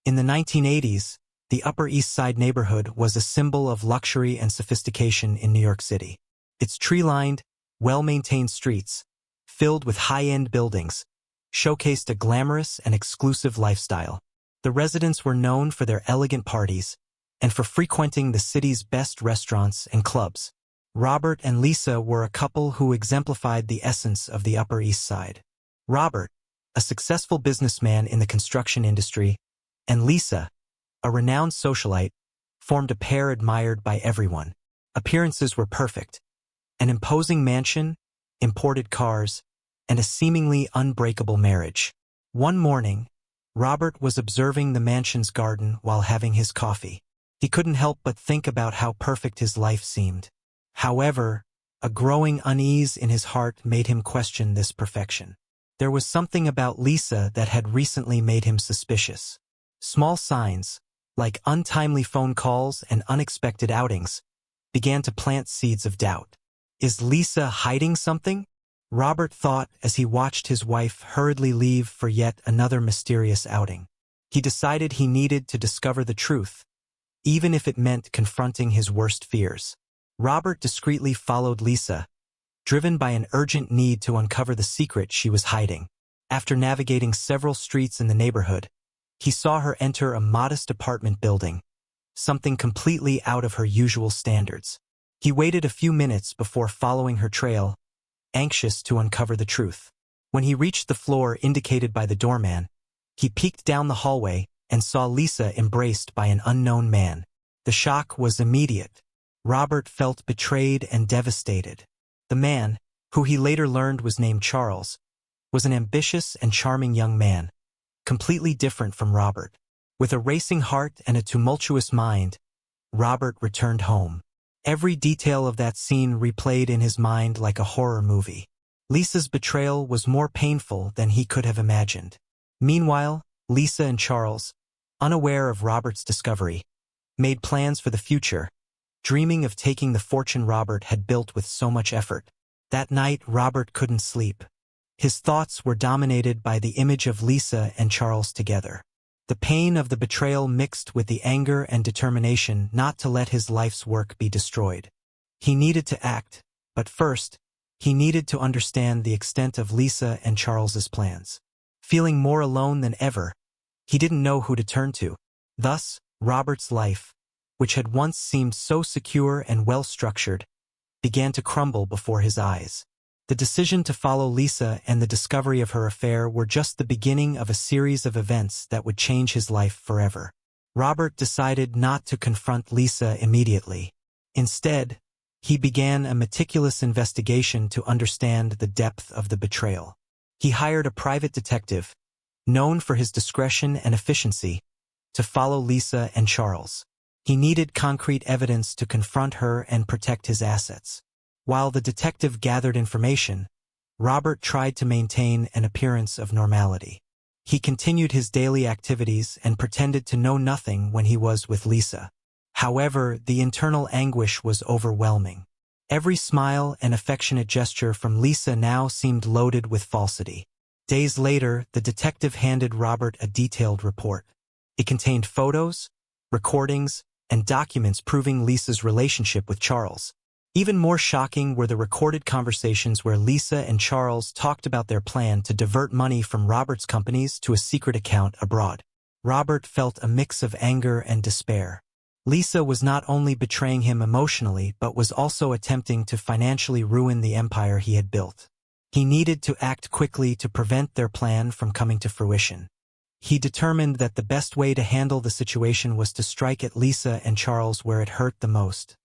In the 1980s, the Upper East Side neighborhood was a symbol of luxury and sophistication in New York City. Its tree-lined, well-maintained streets, filled with high-end buildings, showcased a glamorous and exclusive lifestyle. The residents were known for their elegant parties and for frequenting the city's best restaurants and clubs. Robert and Lisa were a couple who exemplified the essence of the Upper East Side. Robert, a successful businessman in the construction industry, and Lisa, a renowned socialite, formed a pair admired by everyone. Appearances were perfect: an imposing mansion, imported cars, and a seemingly unbreakable marriage. One morning, Robert was observing the mansion's garden while having his coffee. He couldn't help but think about how perfect his life seemed. However, a growing unease in his heart made him question this perfection. There was something about Lisa that had recently made him suspicious. Small signs, like untimely phone calls and unexpected outings, began to plant seeds of doubt. Is Lisa hiding something? Robert thought as he watched his wife hurriedly leave for yet another mysterious outing. He decided he needed to discover the truth, even if it meant confronting his worst fears. Robert discreetly followed Lisa, driven by an urgent need to uncover the secret she was hiding. After navigating several streets in the neighborhood, he saw her enter a modest apartment building, something completely out of her usual standards. He waited a few minutes before following her trail, anxious to uncover the truth. When he reached the floor indicated by the doorman, he peeked down the hallway and saw Lisa embraced by an unknown man. The shock was immediate. Robert felt betrayed and devastated. The man, who he later learned was named Charles, was an ambitious and charming young man, completely different from Robert. With a racing heart and a tumultuous mind, Robert returned home. Every detail of that scene replayed in his mind like a horror movie. Lisa's betrayal was more painful than he could have imagined. Meanwhile, Lisa and Charles, unaware of Robert's discovery, made plans for the future, dreaming of taking the fortune Robert had built with so much effort. That night, Robert couldn't sleep. His thoughts were dominated by the image of Lisa and Charles together. The pain of the betrayal mixed with the anger and determination not to let his life's work be destroyed. He needed to act, but first, he needed to understand the extent of Lisa and Charles's plans. Feeling more alone than ever, he didn't know who to turn to. Thus, Robert's life, which had once seemed so secure and well-structured, began to crumble before his eyes. The decision to follow Lisa and the discovery of her affair were just the beginning of a series of events that would change his life forever. Robert decided not to confront Lisa immediately. Instead, he began a meticulous investigation to understand the depth of the betrayal. He hired a private detective, known for his discretion and efficiency, to follow Lisa and Charles. He needed concrete evidence to confront her and protect his assets. While the detective gathered information, Robert tried to maintain an appearance of normality. He continued his daily activities and pretended to know nothing when he was with Lisa. However, the internal anguish was overwhelming. Every smile and affectionate gesture from Lisa now seemed loaded with falsity. Days later, the detective handed Robert a detailed report. It contained photos, recordings, and documents proving Lisa's relationship with Charles. Even more shocking were the recorded conversations where Lisa and Charles talked about their plan to divert money from Robert's companies to a secret account abroad. Robert felt a mix of anger and despair. Lisa was not only betraying him emotionally but was also attempting to financially ruin the empire he had built. He needed to act quickly to prevent their plan from coming to fruition. He determined that the best way to handle the situation was to strike at Lisa and Charles where it hurt the most: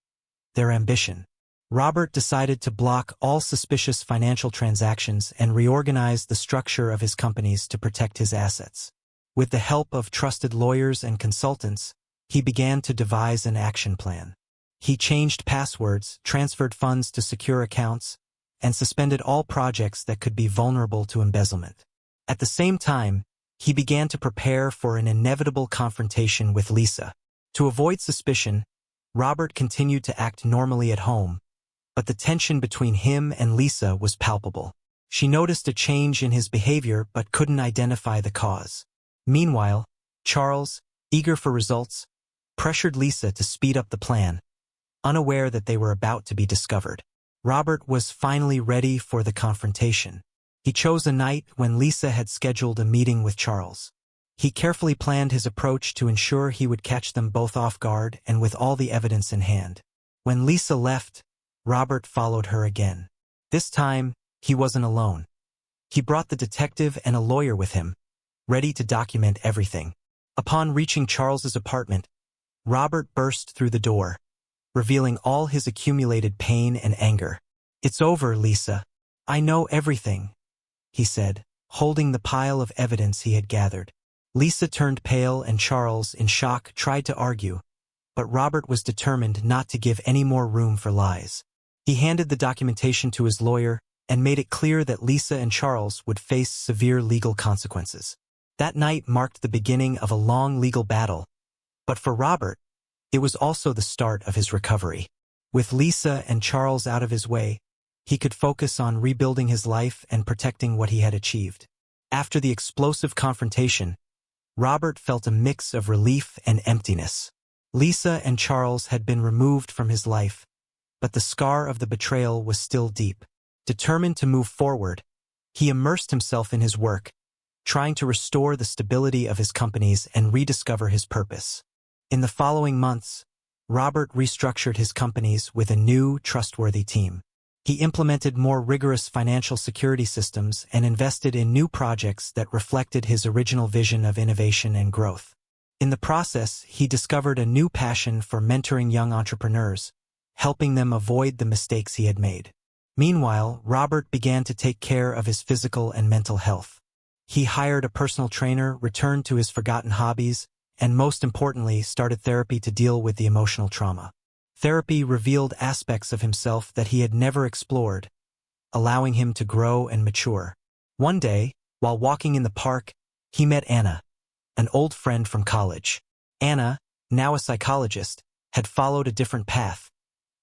their ambition. Robert decided to block all suspicious financial transactions and reorganize the structure of his companies to protect his assets. With the help of trusted lawyers and consultants, he began to devise an action plan. He changed passwords, transferred funds to secure accounts, and suspended all projects that could be vulnerable to embezzlement. At the same time, he began to prepare for an inevitable confrontation with Lisa. To avoid suspicion, Robert continued to act normally at home, but the tension between him and Lisa was palpable. She noticed a change in his behavior but couldn't identify the cause. Meanwhile, Charles, eager for results, pressured Lisa to speed up the plan, unaware that they were about to be discovered. Robert was finally ready for the confrontation. He chose a night when Lisa had scheduled a meeting with Charles. He carefully planned his approach to ensure he would catch them both off guard and with all the evidence in hand. When Lisa left, Robert followed her again. This time, he wasn't alone. He brought the detective and a lawyer with him, ready to document everything. Upon reaching Charles's apartment, Robert burst through the door, revealing all his accumulated pain and anger. "It's over, Lisa. I know everything," he said, holding the pile of evidence he had gathered. Lisa turned pale and Charles, in shock, tried to argue, but Robert was determined not to give any more room for lies. He handed the documentation to his lawyer and made it clear that Lisa and Charles would face severe legal consequences. That night marked the beginning of a long legal battle, but for Robert, it was also the start of his recovery. With Lisa and Charles out of his way, he could focus on rebuilding his life and protecting what he had achieved. After the explosive confrontation, Robert felt a mix of relief and emptiness. Lisa and Charles had been removed from his life, but the scar of the betrayal was still deep. Determined to move forward, he immersed himself in his work, trying to restore the stability of his companies and rediscover his purpose. In the following months, Robert restructured his companies with a new, trustworthy team. He implemented more rigorous financial security systems and invested in new projects that reflected his original vision of innovation and growth. In the process, he discovered a new passion for mentoring young entrepreneurs, helping them avoid the mistakes he had made. Meanwhile, Robert began to take care of his physical and mental health. He hired a personal trainer, returned to his forgotten hobbies, and most importantly, started therapy to deal with the emotional trauma. Therapy revealed aspects of himself that he had never explored, allowing him to grow and mature. One day, while walking in the park, he met Anna, an old friend from college. Anna, now a psychologist, had followed a different path,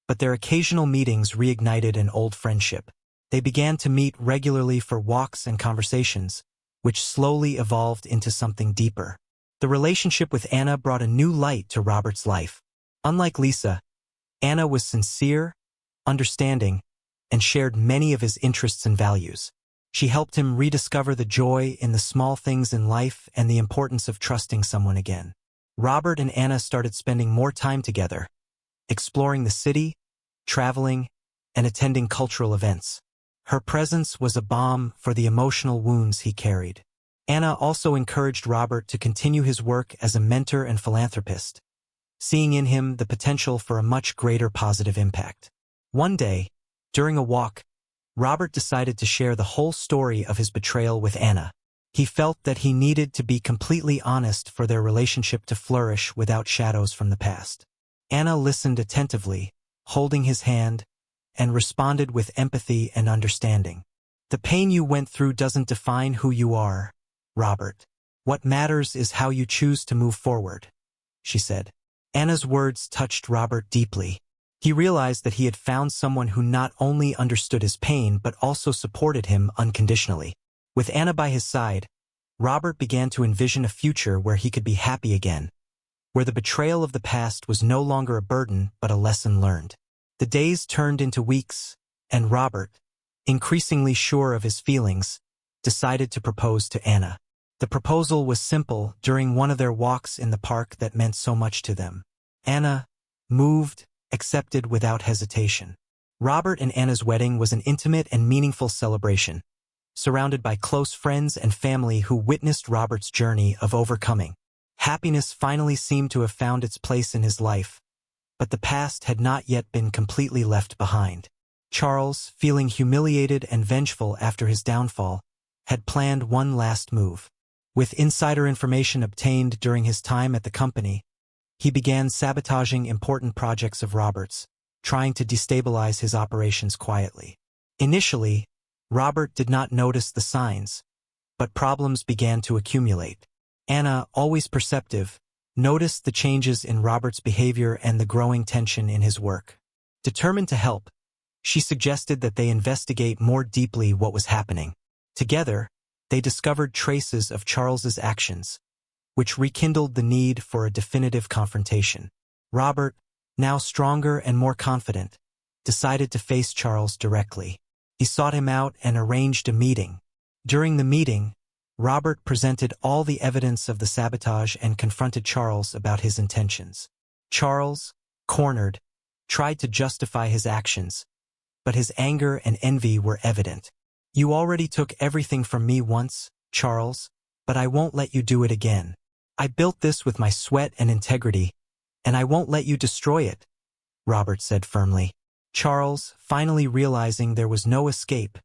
but their occasional meetings reignited an old friendship. They began to meet regularly for walks and conversations, which slowly evolved into something deeper. The relationship with Anna brought a new light to Robert's life. Unlike Lisa, Anna was sincere, understanding, and shared many of his interests and values. She helped him rediscover the joy in the small things in life and the importance of trusting someone again. Robert and Anna started spending more time together, exploring the city, traveling, and attending cultural events. Her presence was a balm for the emotional wounds he carried. Anna also encouraged Robert to continue his work as a mentor and philanthropist, seeing in him the potential for a much greater positive impact. One day, during a walk, Robert decided to share the whole story of his betrayal with Anna. He felt that he needed to be completely honest for their relationship to flourish without shadows from the past. Anna listened attentively, holding his hand, and responded with empathy and understanding. "The pain you went through doesn't define who you are, Robert. What matters is how you choose to move forward," she said. Anna's words touched Robert deeply. He realized that he had found someone who not only understood his pain but also supported him unconditionally. With Anna by his side, Robert began to envision a future where he could be happy again, where the betrayal of the past was no longer a burden but a lesson learned. The days turned into weeks, and Robert, increasingly sure of his feelings, decided to propose to Anna. The proposal was simple during one of their walks in the park that meant so much to them. Anna, moved, accepted without hesitation. Robert and Anna's wedding was an intimate and meaningful celebration, surrounded by close friends and family who witnessed Robert's journey of overcoming. Happiness finally seemed to have found its place in his life, but the past had not yet been completely left behind. Charles, feeling humiliated and vengeful after his downfall, had planned one last move. With insider information obtained during his time at the company, he began sabotaging important projects of Robert's, trying to destabilize his operations quietly. Initially, Robert did not notice the signs, but problems began to accumulate. Anna, always perceptive, noticed the changes in Robert's behavior and the growing tension in his work. Determined to help, she suggested that they investigate more deeply what was happening. Together, they discovered traces of Charles's actions, which rekindled the need for a definitive confrontation. Robert, now stronger and more confident, decided to face Charles directly. He sought him out and arranged a meeting. During the meeting, Robert presented all the evidence of the sabotage and confronted Charles about his intentions. Charles, cornered, tried to justify his actions, but his anger and envy were evident. "You already took everything from me once, Charles, but I won't let you do it again. I built this with my sweat and integrity, and I won't let you destroy it," Robert said firmly. Charles, finally realizing there was no escape,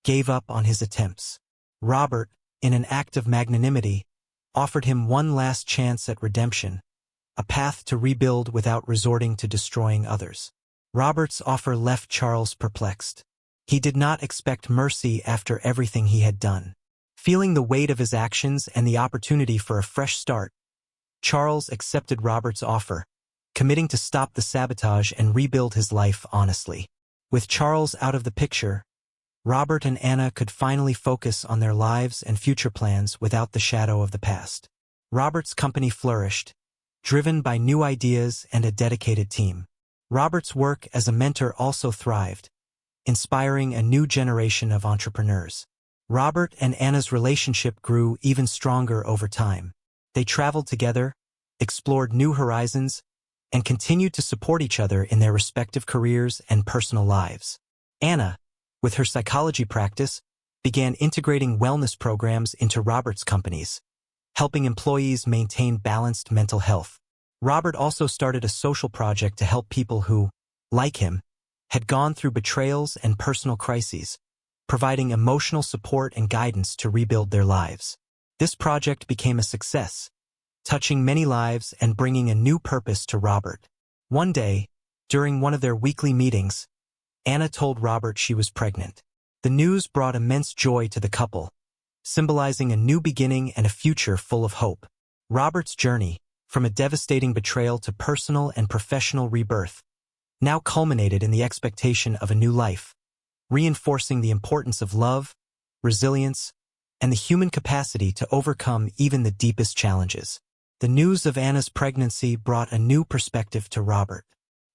gave up on his attempts. Robert, in an act of magnanimity, offered him one last chance at redemption, a path to rebuild without resorting to destroying others. Robert's offer left Charles perplexed. He did not expect mercy after everything he had done. Feeling the weight of his actions and the opportunity for a fresh start, Charles accepted Robert's offer, committing to stop the sabotage and rebuild his life honestly. With Charles out of the picture, Robert and Anna could finally focus on their lives and future plans without the shadow of the past. Robert's company flourished, driven by new ideas and a dedicated team. Robert's work as a mentor also thrived, inspiring a new generation of entrepreneurs. Robert and Anna's relationship grew even stronger over time. They traveled together, explored new horizons, and continued to support each other in their respective careers and personal lives. Anna, with her psychology practice, began integrating wellness programs into Robert's companies, helping employees maintain balanced mental health. Robert also started a social project to help people who, like him, had gone through betrayals and personal crises, providing emotional support and guidance to rebuild their lives. This project became a success, touching many lives and bringing a new purpose to Robert. One day, during one of their weekly meetings, Anna told Robert she was pregnant. The news brought immense joy to the couple, symbolizing a new beginning and a future full of hope. Robert's journey, from a devastating betrayal to personal and professional rebirth, now culminated in the expectation of a new life, reinforcing the importance of love, resilience, and the human capacity to overcome even the deepest challenges. The news of Anna's pregnancy brought a new perspective to Robert.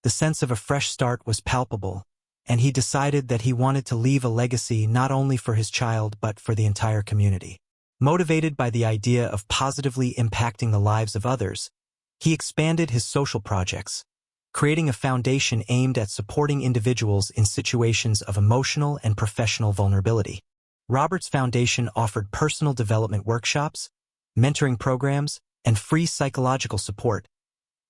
The sense of a fresh start was palpable, and he decided that he wanted to leave a legacy not only for his child but for the entire community. Motivated by the idea of positively impacting the lives of others, he expanded his social projects, creating a foundation aimed at supporting individuals in situations of emotional and professional vulnerability. Robert's foundation offered personal development workshops, mentoring programs, and free psychological support,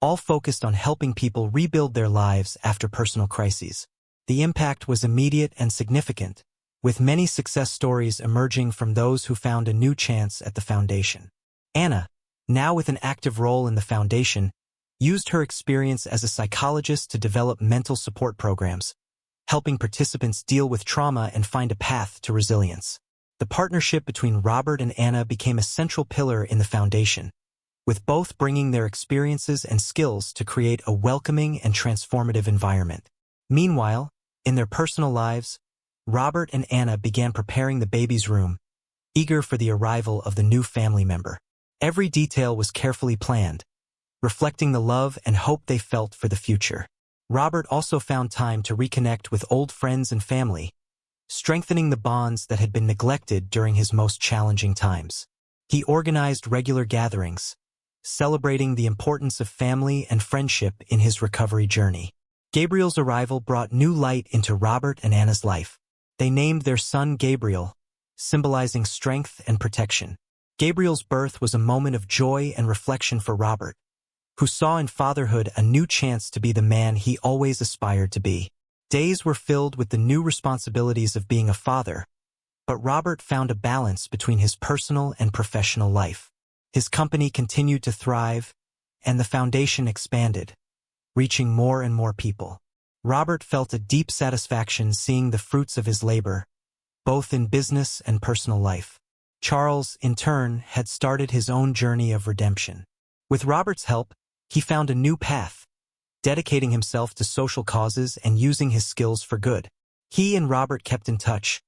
all focused on helping people rebuild their lives after personal crises. The impact was immediate and significant, with many success stories emerging from those who found a new chance at the foundation. Anna, now with an active role in the foundation, used her experience as a psychologist to develop mental support programs, helping participants deal with trauma and find a path to resilience. The partnership between Robert and Anna became a central pillar in the foundation, with both bringing their experiences and skills to create a welcoming and transformative environment. Meanwhile, in their personal lives, Robert and Anna began preparing the baby's room, eager for the arrival of the new family member. Every detail was carefully planned, reflecting the love and hope they felt for the future. Robert also found time to reconnect with old friends and family, strengthening the bonds that had been neglected during his most challenging times. He organized regular gatherings, celebrating the importance of family and friendship in his recovery journey. Gabriel's arrival brought new light into Robert and Anna's life. They named their son Gabriel, symbolizing strength and protection. Gabriel's birth was a moment of joy and reflection for Robert, who saw in fatherhood a new chance to be the man he always aspired to be. Days were filled with the new responsibilities of being a father, but Robert found a balance between his personal and professional life. His company continued to thrive, and the foundation expanded, reaching more and more people. Robert felt a deep satisfaction seeing the fruits of his labor, both in business and personal life. Charles, in turn, had started his own journey of redemption. With Robert's help, he found a new path, dedicating himself to social causes and using his skills for good. He and Robert kept in touch,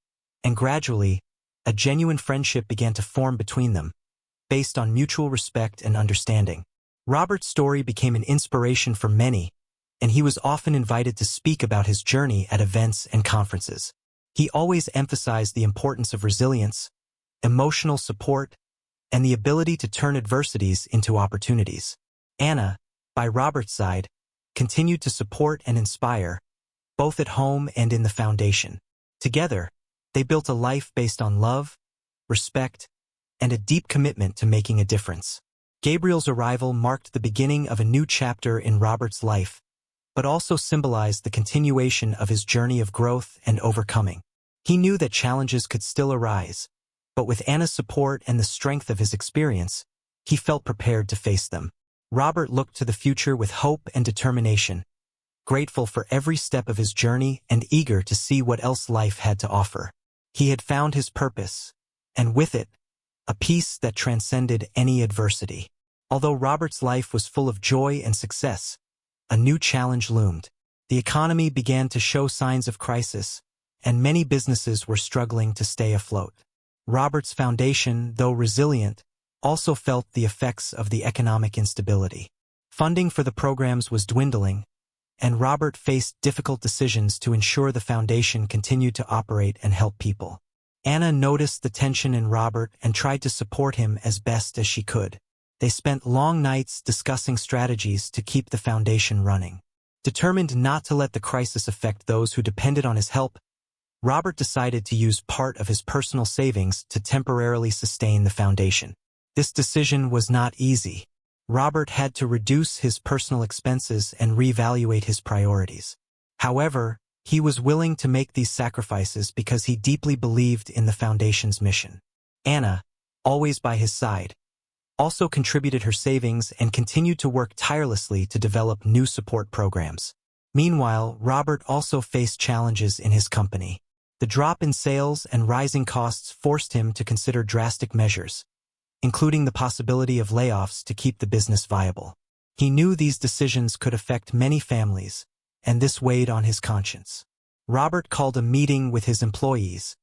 and gradually, a genuine friendship began to form between them, based on mutual respect and understanding. Robert's story became an inspiration for many, and he was often invited to speak about his journey at events and conferences. He always emphasized the importance of resilience, emotional support, and the ability to turn adversities into opportunities. Anna, by Robert's side, continued to support and inspire, both at home and in the foundation. Together, they built a life based on love, respect, and a deep commitment to making a difference. Gabriel's arrival marked the beginning of a new chapter in Robert's life, but also symbolized the continuation of his journey of growth and overcoming. He knew that challenges could still arise, but with Anna's support and the strength of his experience, he felt prepared to face them. Robert looked to the future with hope and determination, grateful for every step of his journey and eager to see what else life had to offer. He had found his purpose, and with it, a peace that transcended any adversity. Although Robert's life was full of joy and success, a new challenge loomed. The economy began to show signs of crisis, and many businesses were struggling to stay afloat. Robert's foundation, though resilient, also felt the effects of the economic instability. Funding for the programs was dwindling, and Robert faced difficult decisions to ensure the foundation continued to operate and help people. Anna noticed the tension in Robert and tried to support him as best as she could. They spent long nights discussing strategies to keep the foundation running. Determined not to let the crisis affect those who depended on his help, Robert decided to use part of his personal savings to temporarily sustain the foundation. This decision was not easy. Robert had to reduce his personal expenses and reevaluate his priorities. However, he was willing to make these sacrifices because he deeply believed in the foundation's mission. Anna, always by his side, also contributed her savings and continued to work tirelessly to develop new support programs. Meanwhile, Robert also faced challenges in his company. The drop in sales and rising costs forced him to consider drastic measures, including the possibility of layoffs to keep the business viable. He knew these decisions could affect many families, and this weighed on his conscience. Robert called a meeting with his employees,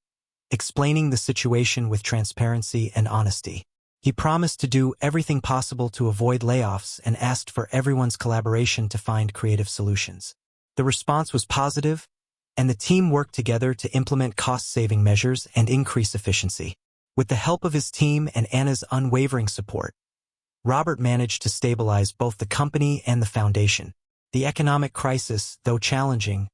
explaining the situation with transparency and honesty. He promised to do everything possible to avoid layoffs and asked for everyone's collaboration to find creative solutions. The response was positive, and the team worked together to implement cost-saving measures and increase efficiency. With the help of his team and Anna's unwavering support, Robert managed to stabilize both the company and the foundation. The economic crisis, though challenging,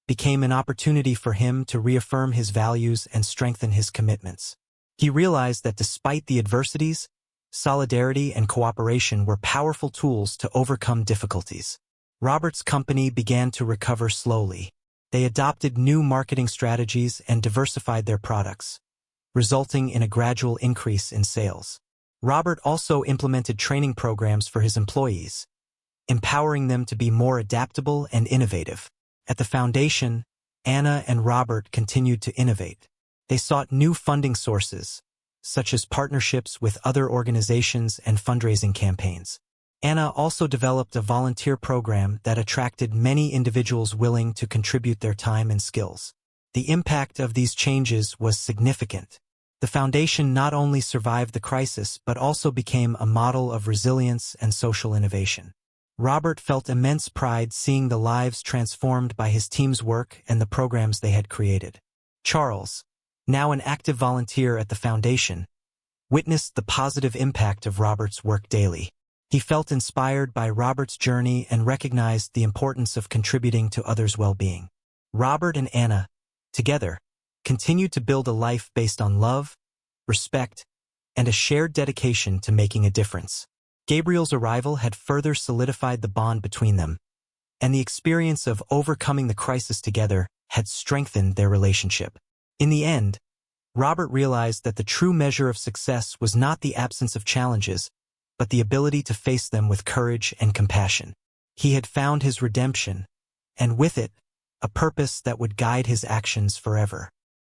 became an opportunity for him to reaffirm his values and strengthen his commitments. He realized that despite the adversities, solidarity and cooperation were powerful tools to overcome difficulties. Robert's company began to recover slowly. They adopted new marketing strategies and diversified their products, resulting in a gradual increase in sales. Robert also implemented training programs for his employees, empowering them to be more adaptable and innovative. At the foundation, Anna and Robert continued to innovate. They sought new funding sources, such as partnerships with other organizations and fundraising campaigns. Anna also developed a volunteer program that attracted many individuals willing to contribute their time and skills. The impact of these changes was significant. The foundation not only survived the crisis but also became a model of resilience and social innovation. Robert felt immense pride seeing the lives transformed by his team's work and the programs they had created. Charles, now an active volunteer at the foundation, witnessed the positive impact of Robert's work daily. He felt inspired by Robert's journey and recognized the importance of contributing to others' well-being. Robert and Anna, together, continued to build a life based on love, respect, and a shared dedication to making a difference. Gabriel's arrival had further solidified the bond between them, and the experience of overcoming the crisis together had strengthened their relationship. In the end, Robert realized that the true measure of success was not the absence of challenges, but the ability to face them with courage and compassion. He had found his redemption, and with it, a purpose that would guide his actions forever.